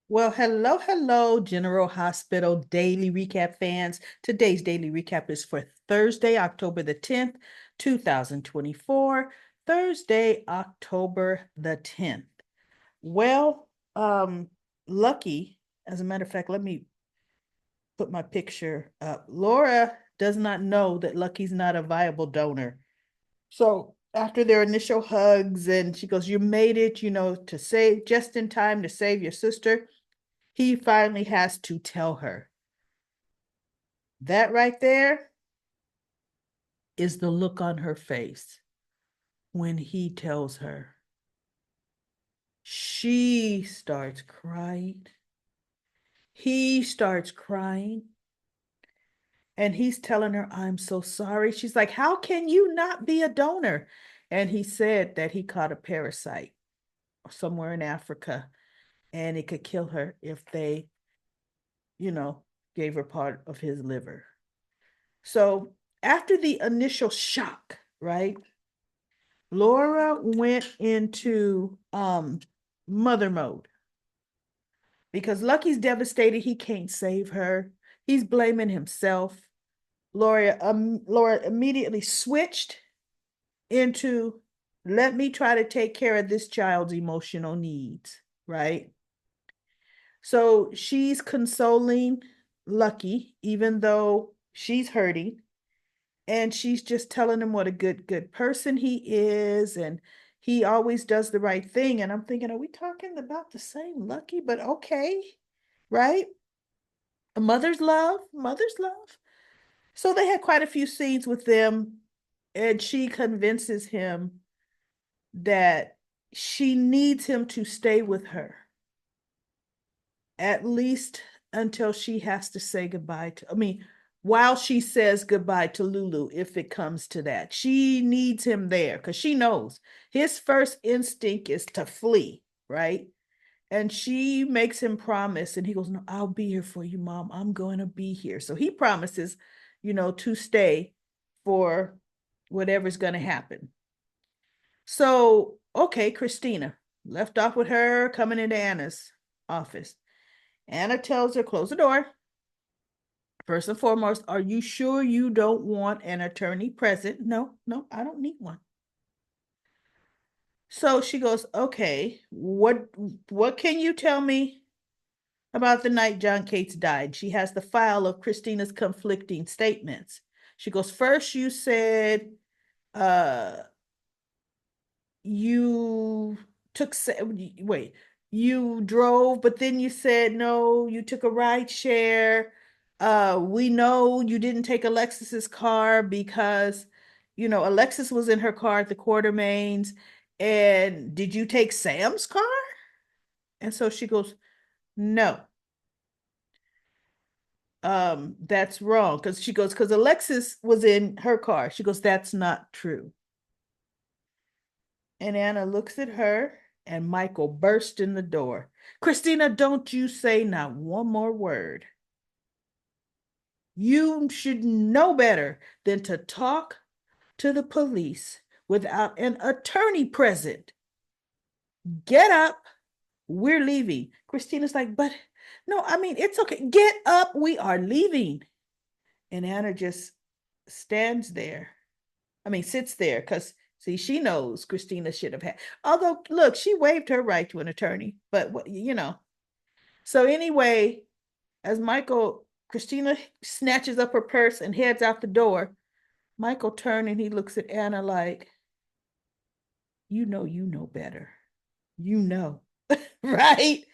Well, hello, General Hospital Daily Recap fans. Today's daily recap is for Thursday, October the 10th, 2024. Thursday, October the 10th. Well, Lucky, as a matter of fact, let me put my picture up. Laura does not know that Lucky's not a viable donor. So after their initial hugs, and she goes, "You made it, to save just in time to save your sister." He finally has to tell her. That right there is the look on her face when he tells her. She starts crying. He starts crying. And he's telling her, "I'm so sorry." She's like, "How can you not be a donor?" And he said that he caught a parasite somewhere in Africa and it could kill her if they, you know, gave her part of his liver. So after the initial shock, right? Laura went into mother mode because Lucky's devastated. He can't save her. He's blaming himself. Laura immediately switched into, "Let me try to take care of this child's emotional needs," right? So she's consoling Lucky, even though she's hurting. And she's just telling him what a good person he is, and he always does the right thing. And I'm thinking, are we talking about the same Lucky? But okay, right? A mother's love. So they had quite a few scenes with them, and she convinces him that she needs him to stay with her at least until she has to say goodbye to, I mean, while she says goodbye to Lulu, if it comes to that. She needs him there because she knows his first instinct is to flee, right? And she makes him promise, and he goes, "No, I'll be here for you, Mom. I'm going to be here." So he promises, to stay for whatever's going to happen. So, okay, Christina left off with her coming into Anna's office. Anna tells her, "Close the door. First and foremost, are you sure you don't want an attorney present?" "No, no, I don't need one." So she goes, "Okay, what can you tell me about the night John Cates died?" She has the file of Christina's conflicting statements. She goes, "First you said uh you took wait, you drove, but then you said no, you took a ride share. We know you didn't take Alexis's car because Alexis was in her car at the Quartermains. And did you take Sam's car?" And so she goes, "No, that's wrong." Because she goes, "Because Alexis was in her car." She goes, "That's not true." And Anna looks at her, and Michael burst in the door. "Christina, don't you say not one more word. You should know better than to talk to the police without an attorney present. Get up. We're leaving." Christina's like, "But no, I mean, it's okay. Get up. We are leaving." And Anna just stands there. I mean, sits there because, see, she knows Christina should have had. Although, look, she waived her right to an attorney, but So anyway, as Christina snatches up her purse and heads out the door. Michael turned and he looks at Anna like, you know better. You know, right?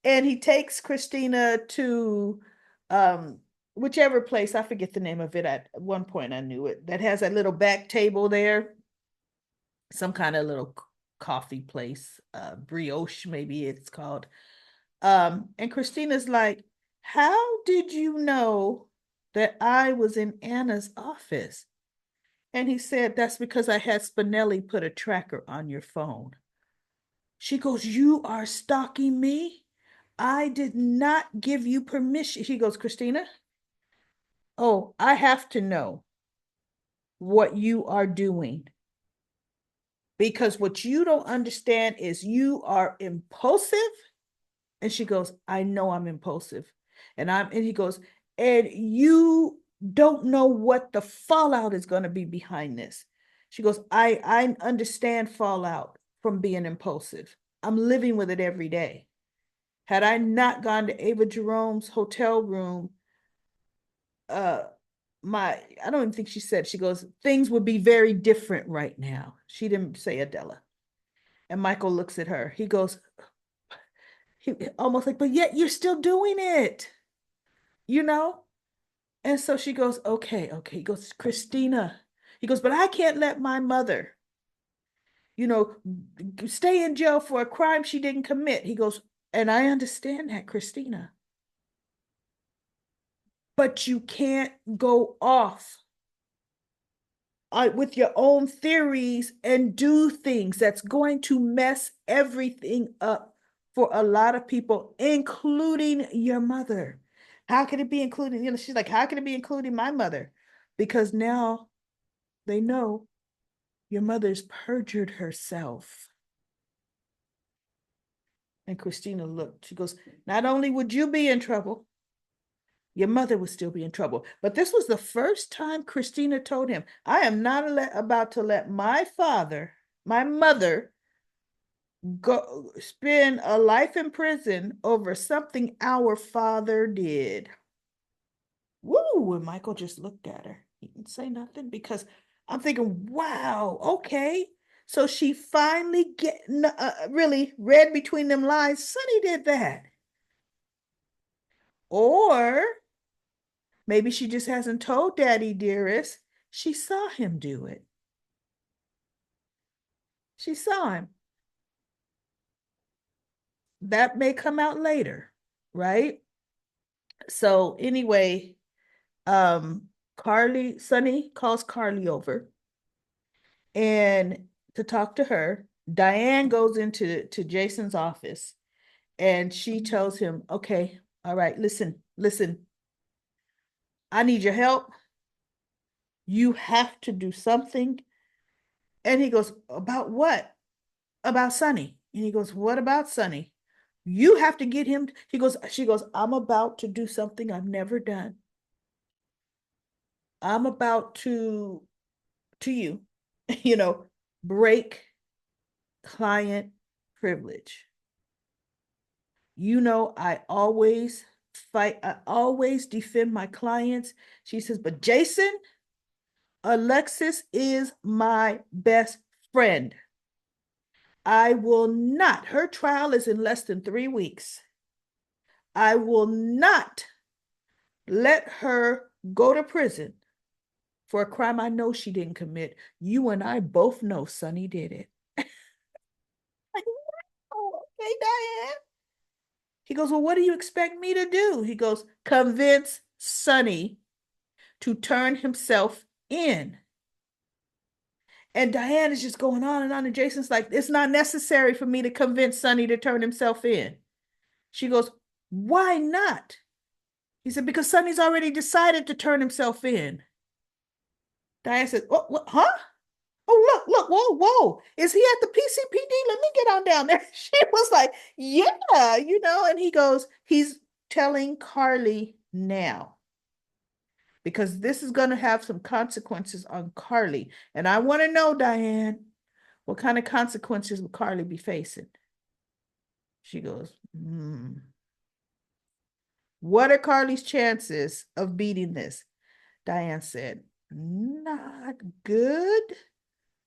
And he takes Christina to um whichever place, I forget the name of it. At one point I knew it, that has that little back table there, some kind of little coffee place, brioche maybe it's called. And Christina's like, "How did you know that I was in Anna's office?" And he said, "That's because I had Spinelli put a tracker on your phone." She goes, "You are stalking me? I did not give you permission." She goes, "Christina, oh, I have to know what you are doing, because what you don't understand is you are impulsive And she goes, I know I'm impulsive. And he goes, and you don't know what the fallout is going to be behind this. She goes, I understand fallout from being impulsive. I'm living with it every day. Had I not gone to Ava Jerome's hotel room, uh I don't even think she said, she goes, things would be very different right now. She didn't say Adela. And Michael looks at her. He goes, he almost like, but yet you're still doing it, you know? And so she goes, okay, okay. He goes, Christina. He goes, but I can't let my mother, you know, stay in jail for a crime she didn't commit. He goes, and I understand that, Christina. But you can't go off with your own theories and do things that's going to mess everything up for a lot of people, including your mother. How can it be including, she's like, how can it be including my mother? Because now they know your mother's perjured herself. And Christina looked, she goes, not only would you be in trouble, your mother would still be in trouble. But this was the first time Christina told him, I am not about to let my mother, go spend a life in prison over something our father did. Woo! And Michael just looked at her. He didn't say nothing because I'm thinking, wow, okay. So she finally really read between them lines. Sonny did that. Or maybe she just hasn't told Daddy Dearest. She saw him do it. She saw him. That may come out later, right? So anyway, Sonny calls Carly over and to talk to her. Diane goes into Jason's office and she tells him, okay, all right, listen, I need your help. You have to do something. And he goes, about what? About Sonny. And he goes, what about Sonny? You have to get him. She goes, I'm about to do something I've never done. I'm about to you, you know, break client privilege. I always fight, I always defend my clients. She says, but Jason, Alexis is my best friend. I will not, her trial is in less than 3 weeks. I will not let her go to prison for a crime I know she didn't commit. You and I both know Sonny did it. Like, oh, okay, Diane. He goes, well, what do you expect me to do? He goes, convince Sonny to turn himself in. And Diane is just going on and on. And Jason's like, it's not necessary for me to convince Sonny to turn himself in. She goes, why not? He said, because Sonny's already decided to turn himself in. Diane says, what, huh? Oh, look, whoa. Is he at the PCPD? Let me get on down there. She was like, yeah, and he goes, he's telling Carly now because this is going to have some consequences on Carly. And I want to know, Diane, what kind of consequences will Carly be facing? She goes, what are Carly's chances of beating this? Diane said, not good,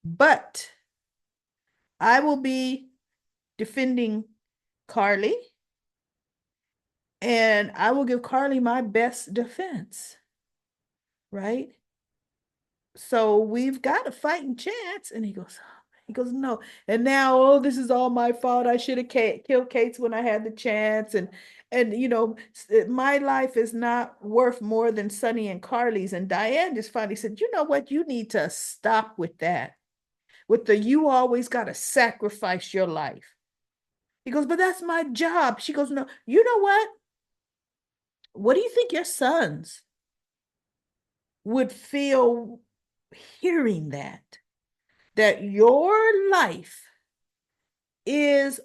but I will be defending Carly and I will give Carly my best defense, right? So we've got a fighting chance. And he goes, no. And now, oh, this is all my fault. I should have killed Kate's when I had the chance. And my life is not worth more than Sonny and Carly's. And Diane just finally said, you know what? You need to stop with that. You always got to sacrifice your life. He goes, but that's my job. She goes, no, you know what? What do you think your sons would feel hearing that? That your life is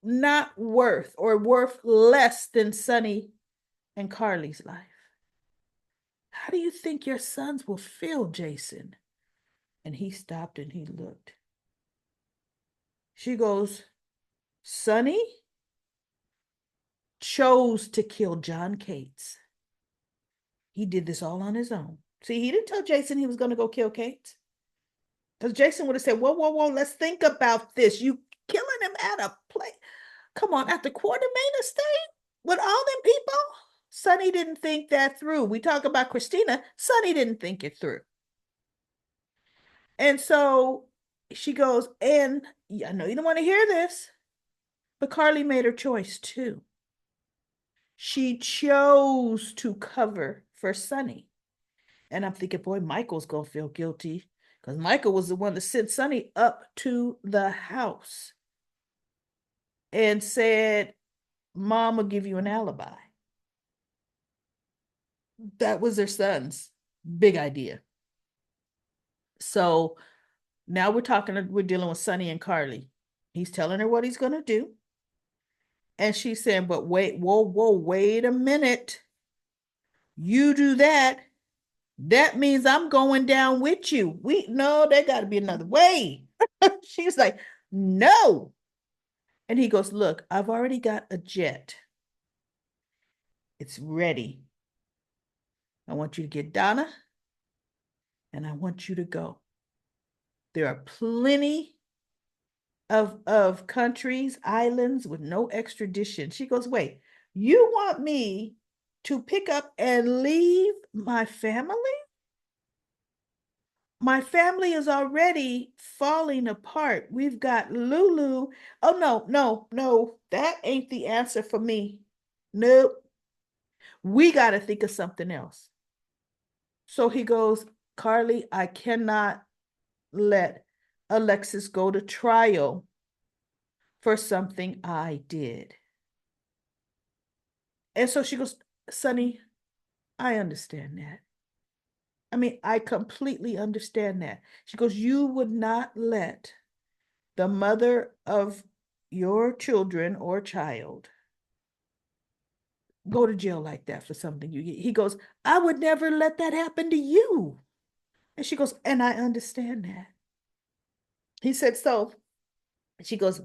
not worth or worth less than Sonny and Carly's life. How do you think your sons will feel, Jason? And he stopped and he looked. She goes, Sonny chose to kill John Cates. He did this all on his own. See, he didn't tell Jason he was going to go kill Cates. Because Jason would have said, whoa, whoa, whoa, let's think about this. You killing him at a play. Come on, at the Quartermain estate with all them people? Sonny didn't think that through. We talk about Christina. Sonny didn't think it through. And so she goes, and I know you don't want to hear this, but Carly made her choice too. She chose to cover for Sonny. And I'm thinking, boy, Michael's going to feel guilty because Michael was the one that sent Sonny up to the house and said, Mom will give you an alibi. That was their son's big idea. So now we're dealing with Sonny and Carly. He's telling her what he's going to do. And she's saying, but wait, whoa, wait a minute. You do that. That means I'm going down with you. No, there got to be another way. She's like, no. And he goes, look, I've already got a jet. It's ready. I want you to get Donna and I want you to go. There are plenty of countries, islands with no extradition. She goes, wait, you want me to pick up and leave my family? My family is already falling apart. We've got Lulu. Oh, no, that ain't the answer for me. Nope. We got to think of something else. So he goes, Carly, I cannot let Alexis go to trial for something I did. And so she goes, Sonny, I understand that. I mean, I completely understand that. She goes, you would not let the mother of your children or child go to jail like that for something you get. He goes, I would never let that happen to you. And she goes, and I understand that. He said, so she goes,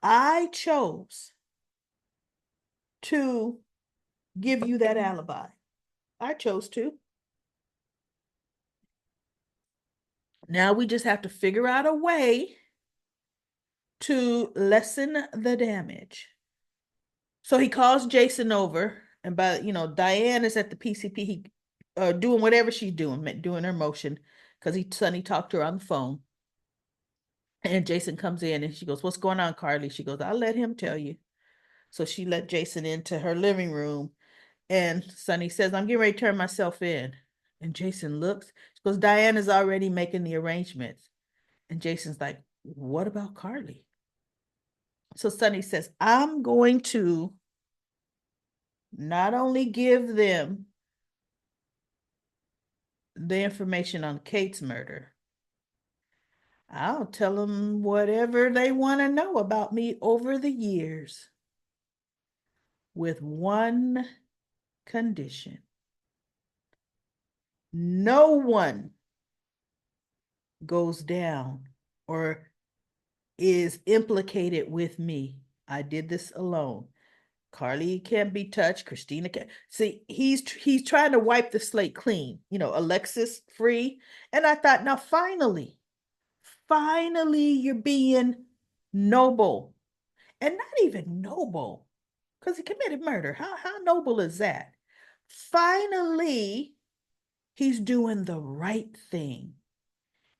I chose to give you that alibi. I chose to. Now we just have to figure out a way to lessen the damage. So he calls Jason over, and Diane is at the PCP. He doing whatever she's doing her motion because Sonny talked to her on the phone. And Jason comes in and she goes, what's going on, Carly? She goes, I'll let him tell you. So she let Jason into her living room. And Sonny says, I'm getting ready to turn myself in. And Jason looks, she goes, Diane is already making the arrangements. And Jason's like, what about Carly? So Sonny says, I'm going to not only give them the information on Kate's murder, I'll tell them whatever they want to know about me over the years, with one condition. No one goes down or is implicated with me. I did this alone. Carly can't be touched. Christina can't. See, he's trying to wipe the slate clean. Alexis free. And I thought, now finally, you're being noble. And not even noble, because he committed murder. How noble is that? Finally, he's doing the right thing.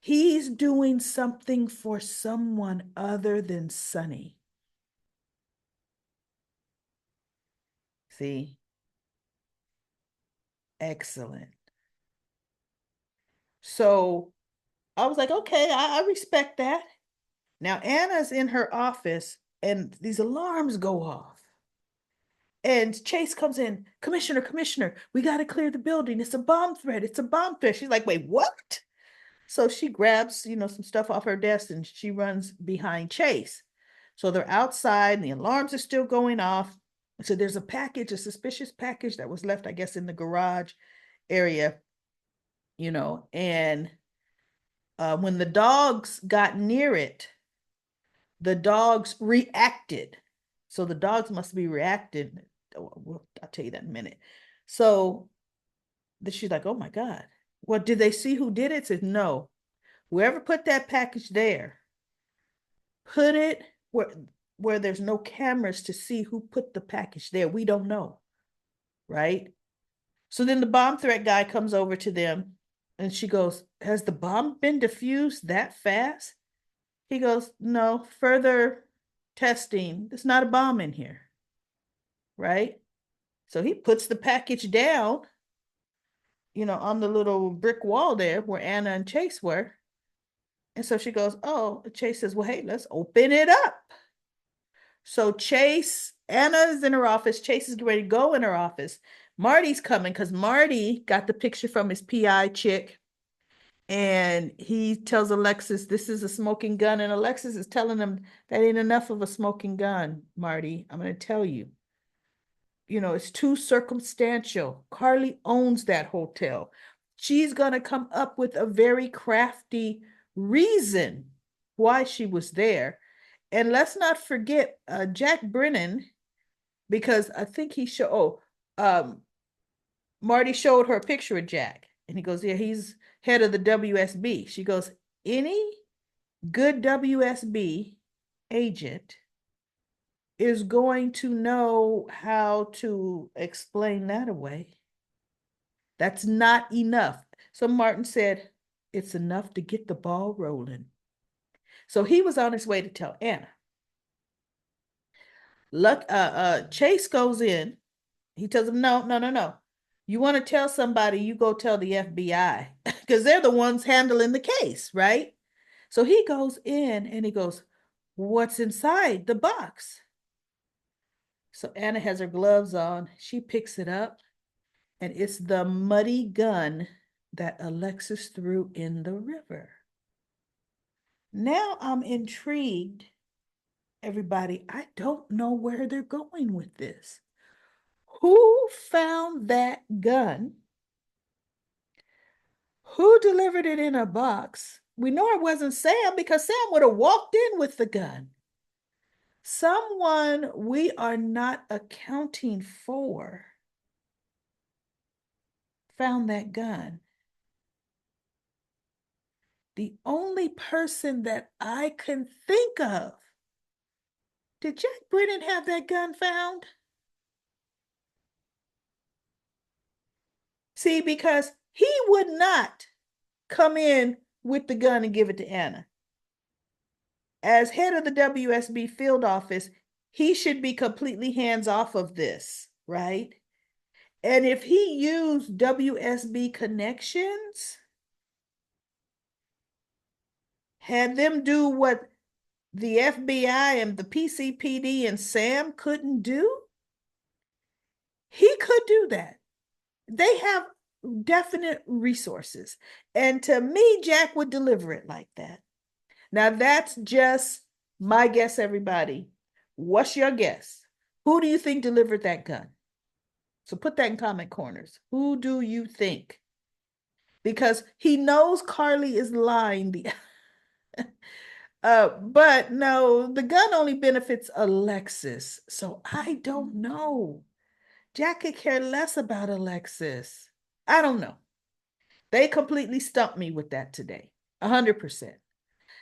He's doing something for someone other than Sonny. See? Excellent. So I was like, okay, I respect that. Now Anna's in her office and these alarms go off. And Chase comes in, Commissioner, we got to clear the building. It's a bomb threat. She's like, wait, what? So she grabs, some stuff off her desk and she runs behind Chase. So they're outside and the alarms are still going off. So there's a package, a suspicious package that was left, I guess, in the garage area, and when the dogs got near it, the dogs reacted. So the dogs must be reacting. I'll tell you that in a minute. So she's like, oh my God. Well, did they see who did it? Said, no. Whoever put that package there, put it where there's no cameras to see who put the package there. We don't know. Right? So then the bomb threat guy comes over to them and she goes, has the bomb been defused that fast? He goes, no, further testing. There's not a bomb in here. Right? So he puts the package down, on the little brick wall there where Anna and Chase were. And so she goes, oh, Chase says, well, hey, let's open it up. So Anna is in her office. Chase is ready to go in her office. Marty's coming because Marty got the picture from his PI chick. And he tells Alexis, this is a smoking gun. And Alexis is telling him, that ain't enough of a smoking gun, Marty. I'm going to tell you. It's too circumstantial. Carly owns that hotel. She's going to come up with a very crafty reason why she was there. And let's not forget Jack Brennan, because I think Marty showed her a picture of Jack. And he goes, yeah, he's head of the WSB. She goes, any good WSB agent is going to know how to explain that away. That's not enough. So Martin said, it's enough to get the ball rolling. So he was on his way to tell Anna. Chase goes in. He tells him, no. You want to tell somebody, you go tell the FBI because they're the ones handling the case, right? So he goes in and he goes, what's inside the box? So Anna has her gloves on. She picks it up, and it's the muddy gun that Alexis threw in the river. Now I'm intrigued, everybody. I don't know where they're going with this. Who found that gun? Who delivered it in a box? We know it wasn't Sam because Sam would have walked in with the gun. Someone we are not accounting for found that gun. The only person that I can think of. Did Jack Brennan have that gun found? See, because he would not come in with the gun and give it to Anna. As head of the WSB field office, he should be completely hands off of this, right? And if he used WSB connections, had them do what the FBI and the PCPD and Sam couldn't do, he could do that. They have definite resources. And to me, Jack would deliver it like that. Now, that's just my guess, everybody. What's your guess? Who do you think delivered that gun? So put that in comment corners. Who do you think? Because he knows Carly is lying. But no, the gun only benefits Alexis. So I don't know. Jack could care less about Alexis. I don't know. They completely stumped me with that today. 100%.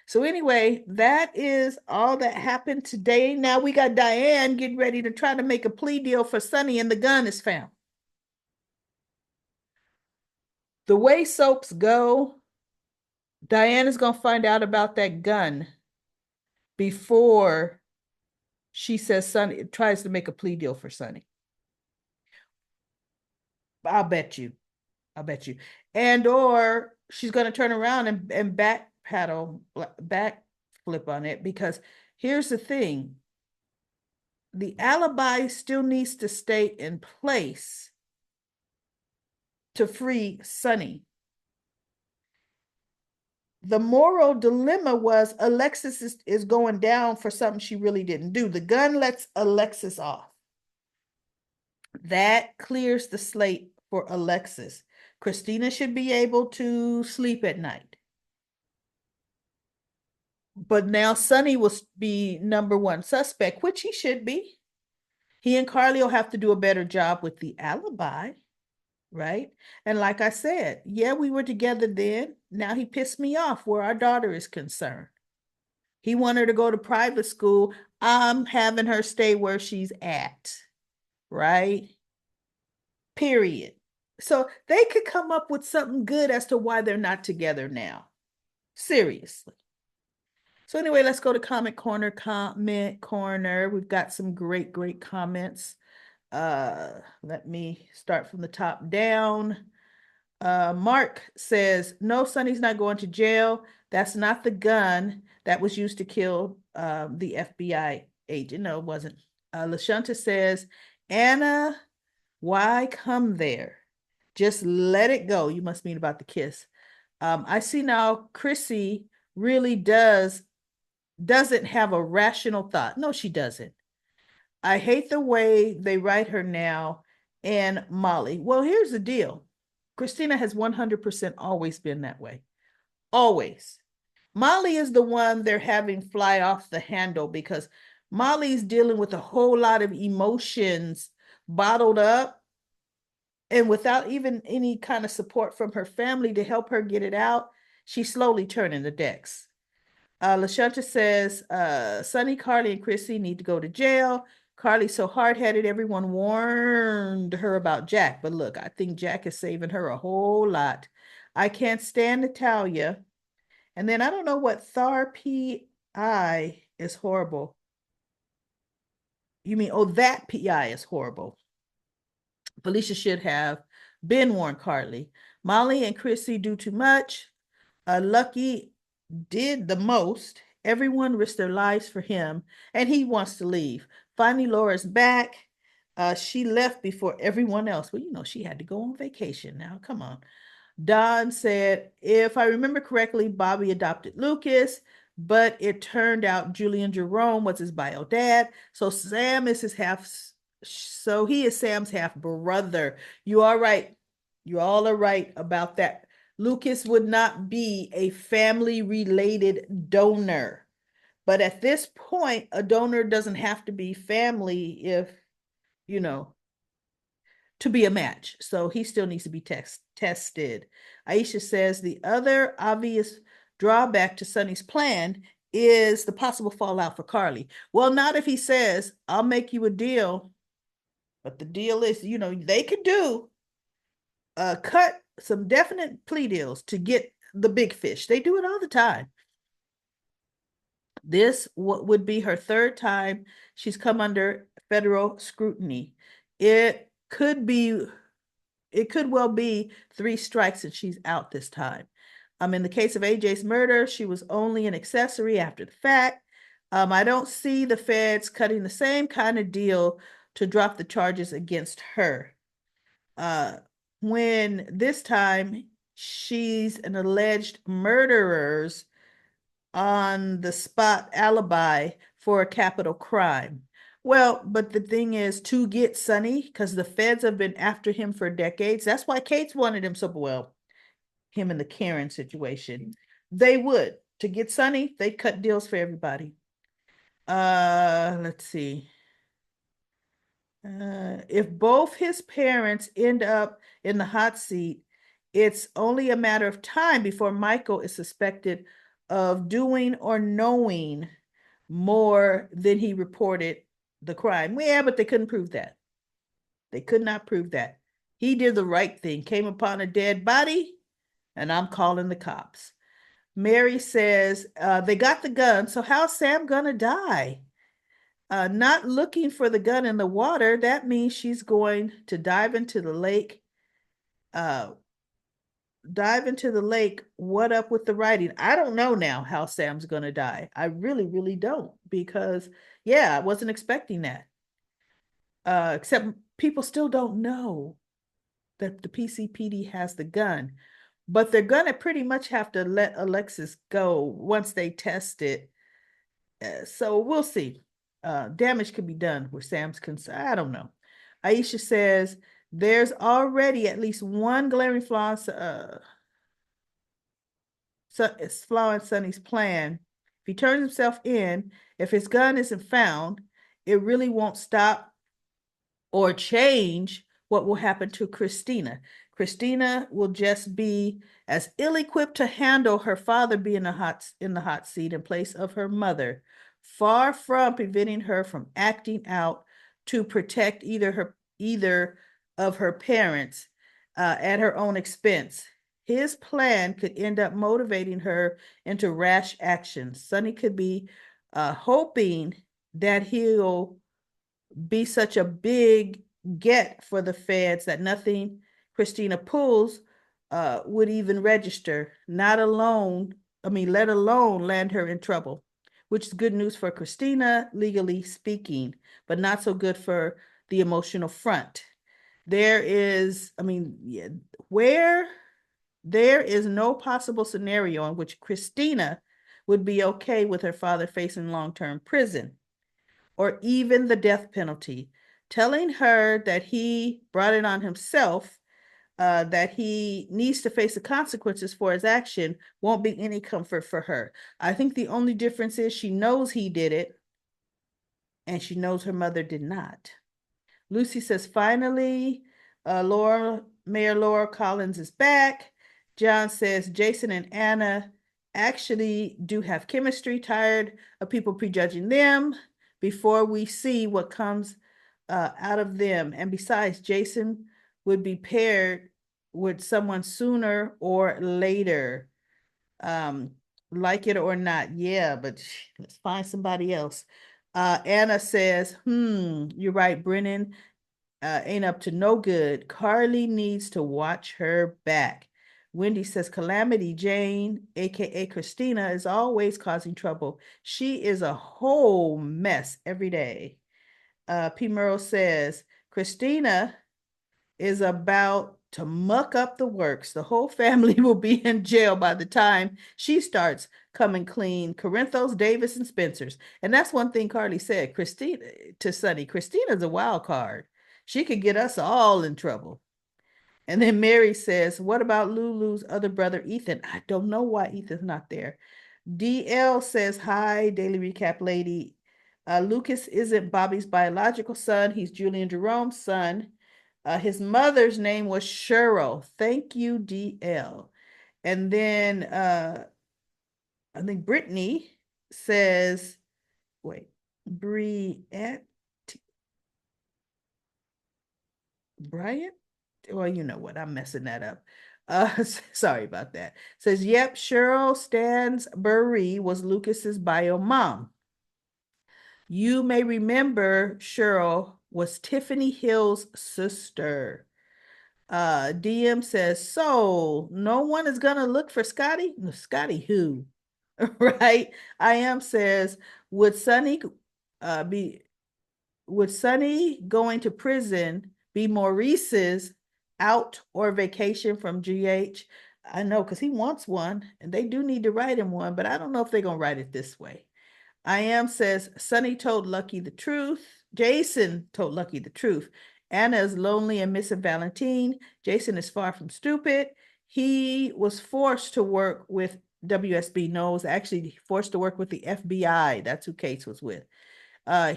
So anyway, that is all that happened today. Now we got Diane getting ready to try to make a plea deal for Sonny, and the gun is found. The way soaps go, Diane is going to find out about that gun before she says Sonny tries to make a plea deal for Sonny. I'll bet you. And or she's going to turn around and back flip on it, because here's the thing. The alibi still needs to stay in place to free Sonny. the moral dilemma was Alexis is going down for something she really didn't do. The gun lets Alexis off. That clears the slate for Alexis. Christina should be able to sleep at night. But now Sonny will be number one suspect, which he should be. He and Carly will have to do a better job with the alibi, right? And like I said, yeah, we were together then. Now he pissed me off where our daughter is concerned. He wanted her to go to private school. I'm having her stay where she's at, right? Period. So they could come up with something good as to why they're not together now. Seriously. So anyway, let's go to comment corner. We've got some great comments. Let me start from the top down. Mark says, no, Sonny's not going to jail. That's not the gun that was used to kill the FBI agent. No, it wasn't. Lashunta says, Anna, why come there? Just let it go. You must mean about the kiss. I see now Chrissy really doesn't have a rational thought. No, she doesn't. I hate the way they write her now and Molly. Well, here's the deal. Christina has 100% always been that way. Always. Molly is the one they're having fly off the handle because Molly's dealing with a whole lot of emotions bottled up and without even any kind of support from her family to help her get it out. She's slowly turning the decks. Lashunta says, Sonny, Carly, and Chrissy need to go to jail. Carly's so hard-headed, everyone warned her about Jack. But look, I think Jack is saving her a whole lot. I can't stand Natalia. And then I don't know what Thar PI is horrible. You mean, oh, that PI is horrible. Felicia should have been warned Carly. Molly and Chrissy do too much. Lucky did the most. Everyone risked their lives for him, and he wants to leave. Finally, Laura's back. She left before everyone else. Well, you know, she had to go on vacation now. Come on. Don said, if I remember correctly, Bobby adopted Lucas, but it turned out Julian Jerome was his bio dad. So Sam is his so he is Sam's half brother. You are right. You all are right about that. Lucas would not be a family related donor. But at this point, a donor doesn't have to be family if, you know, to be a match. So he still needs to be tested. Aisha says the other obvious drawback to Sonny's plan is the possible fallout for Carly. Well, not if he says, I'll make you a deal. But the deal is, you know, they could cut some definite plea deals to get the big fish. They do it all the time. This would be her third time she's come under federal scrutiny. It could well be 3 strikes and she's out this time. In the case of AJ's murder, she was only an accessory after the fact. I don't see the feds cutting the same kind of deal to drop the charges against her. When this time she's an alleged murderer's on the spot alibi for a capital crime. Well, but the thing is to get Sonny, because the feds have been after him for decades. That's why Kate's wanted him so well, him in the Karen situation. They would. To get Sonny, they'd cut deals for everybody. Let's see. If both his parents end up in the hot seat, it's only a matter of time before Michael is suspected of doing or knowing more than he reported the crime. Yeah, but they couldn't prove that. They could not prove that. He did the right thing, came upon a dead body, and I'm calling the cops. Mary says, they got the gun, so how's Sam gonna die? Not looking for the gun in the water, that means she's going to dive into the lake. What up with the writing? I don't know now how Sam's gonna die. I really don't, because yeah, I wasn't expecting that. Except people still don't know that the PCPD has the gun. but they're gonna pretty much have to let Alexis go once they test it. So we'll see. Damage could be done where Sam's concerned. I don't know. Aisha says there's already at least one glaring flaw, it's flaw in Sonny's plan. If he turns himself in, if his gun isn't found, it really won't stop or change what will happen to Christina. Christina will just be as ill-equipped to handle her father being in the hot seat in place of her mother, far from preventing her from acting out to protect either of her parents at her own expense. His plan could end up motivating her into rash actions. Sonny could be hoping that he'll be such a big get for the feds that nothing Christina pulls would even register, not alone, let alone land her in trouble, which is good news for Christina, legally speaking, but not so good for the emotional front. There is, yeah, where there is no possible scenario in which Christina would be okay with her father facing long-term prison or even the death penalty. Telling her that he brought it on himself, that he needs to face the consequences for his action, won't be any comfort for her. I think the only difference is she knows he did it, and she knows her mother did not. Lucy says, finally, Mayor Laura Collins is back. John says, Jason and Anna actually do have chemistry, tired of people prejudging them before we see what comes out of them. And besides, Jason would be paired with someone sooner or later. Um, like it or not, yeah, but let's find somebody else. Anna says, you're right, Brennan ain't up to no good. Carly needs to watch her back. Wendy says Calamity Jane, aka Christina, is always causing trouble. She is a whole mess every day. P. Merle says Christina is about to muck up the works. The whole family will be in jail by the time she starts coming clean. Corinthos, Davis, and Spencers. And that's one thing Carly said, Christina to Sonny. Christina's a wild card. She could get us all in trouble. And then Mary says, what about Lulu's other brother, Ethan? I don't know why Ethan's not there. DL says, hi, Daily Recap lady. Lucas isn't Bobby's biological son. He's Julian Jerome's son. His mother's name was Cheryl. Thank you, DL. And then I think Brittany says, wait, Bryant? Well, you know what, I'm messing that up. Sorry about that. Says, yep, Cheryl Stansbury was Lucas's bio mom. You may remember Cheryl was Tiffany Hill's sister. DM says, so no one is gonna look for Scotty? No, Scotty who? Right? I am says, would Sonny be would Sonny going to prison be Maurice's out or vacation from GH? I know, because he wants one, and they do need to write him one, but I don't know if they're gonna write it this way. I am says Sonny told Lucky the truth. Jason told Lucky the truth. Anna is lonely and missing Valentine. Jason is far from stupid. He was forced to work with WSB. No, was actually forced to work with the FBI. That's who Case was with.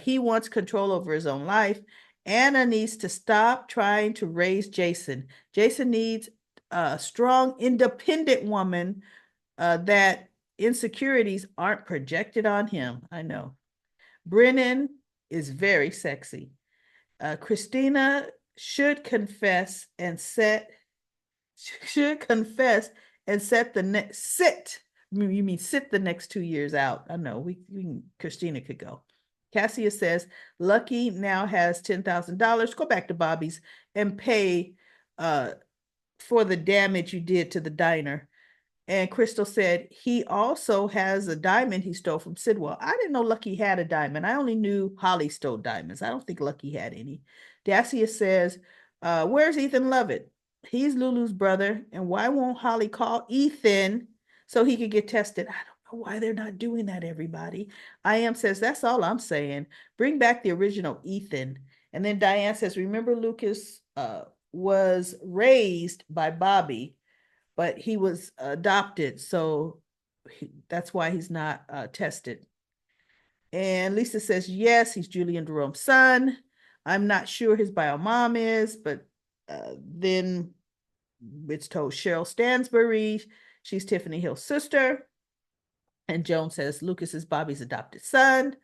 He wants control over his own life. Anna needs to stop trying to raise Jason. Jason needs a strong, independent woman that insecurities aren't projected on him. I know. Brennan is very sexy. Christina should confess and set the next sit. You mean sit the next 2 years out? I know Christina could go. Cassia says Lucky now has $10,000. Go back to Bobby's and pay for the damage you did to the diner. And Crystal said he also has a diamond he stole from Sidwell. I didn't know Lucky had a diamond. I only knew Holly stole diamonds. I don't think Lucky had any. Dacia says, where's Ethan Lovett? He's Lulu's brother. And why won't Holly call Ethan so he could get tested? I don't know why they're not doing that, everybody. I am says, that's all I'm saying. Bring back the original Ethan. And then Diane says, remember Lucas was raised by Bobby, but he was adopted. So that's why he's not tested. And Lisa says, yes, he's Julie and Jerome's son. I'm not sure his bio mom is, but then it's told Cheryl Stansbury, she's Tiffany Hill's sister. And Joan says Lucas is Bobby's adopted son.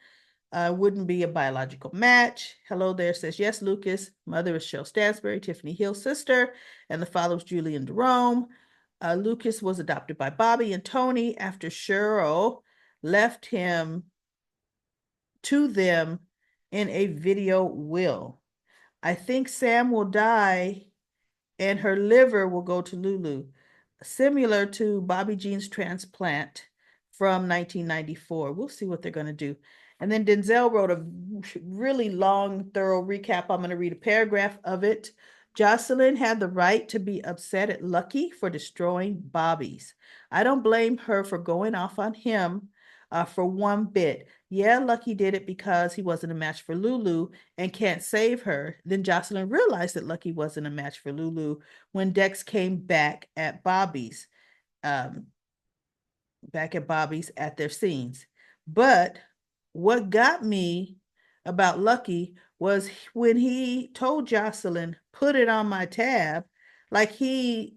Wouldn't be a biological match. Hello there says, yes, Lucas. Mother is Cheryl Stansbury, Tiffany Hill's sister, and the father was Julie and Jerome. Lucas was adopted by Bobby and Tony after Cheryl left him to them in a video will. I think Sam will die and her liver will go to Lulu, similar to Bobby Jean's transplant from 1994. We'll see what they're going to do. And then Denzel wrote a really long, thorough recap. I'm going to read a paragraph of it. Jocelyn had the right to be upset at Lucky for destroying Bobby's. I don't blame her for going off on him for one bit. Yeah, Lucky did it because he wasn't a match for Lulu and can't save her. Then Jocelyn realized that Lucky wasn't a match for Lulu when Dex came um, back at Bobby's at their scenes. But what got me about Lucky was when he told Jocelyn, put it on my tab, like you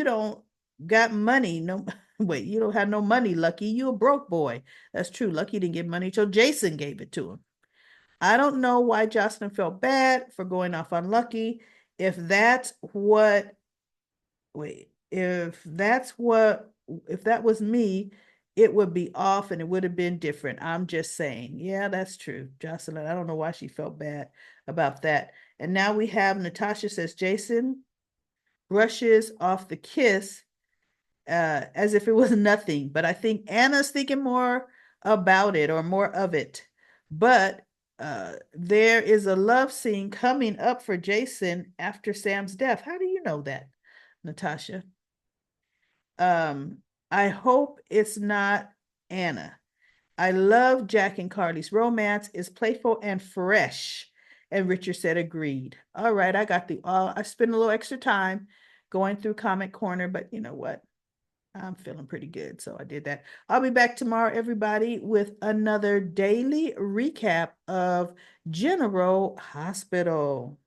don't got money. No, wait, you don't have no money, Lucky. You a broke boy. That's true. Lucky didn't get money till Jason gave it to him. I don't know why Jocelyn felt bad for going off on Lucky. If that's what, wait, if that was me, it would be off and it would have been different. I'm just saying. Yeah, that's true. Jocelyn, I don't know why she felt bad about that. And now we have Natasha says Jason brushes off the kiss as if it was nothing. But I think Anna's thinking more about it or more of it. But there is a love scene coming up for Jason after Sam's death. How do you know that, Natasha? Um, I hope it's not Anna. I love Jack and Carly's romance. It's playful and fresh. And Richard said agreed. All right, I spent a little extra time going through Comic Corner, but you know what? I'm feeling pretty good, so I did that. I'll be back tomorrow, everybody, with another daily recap of General Hospital.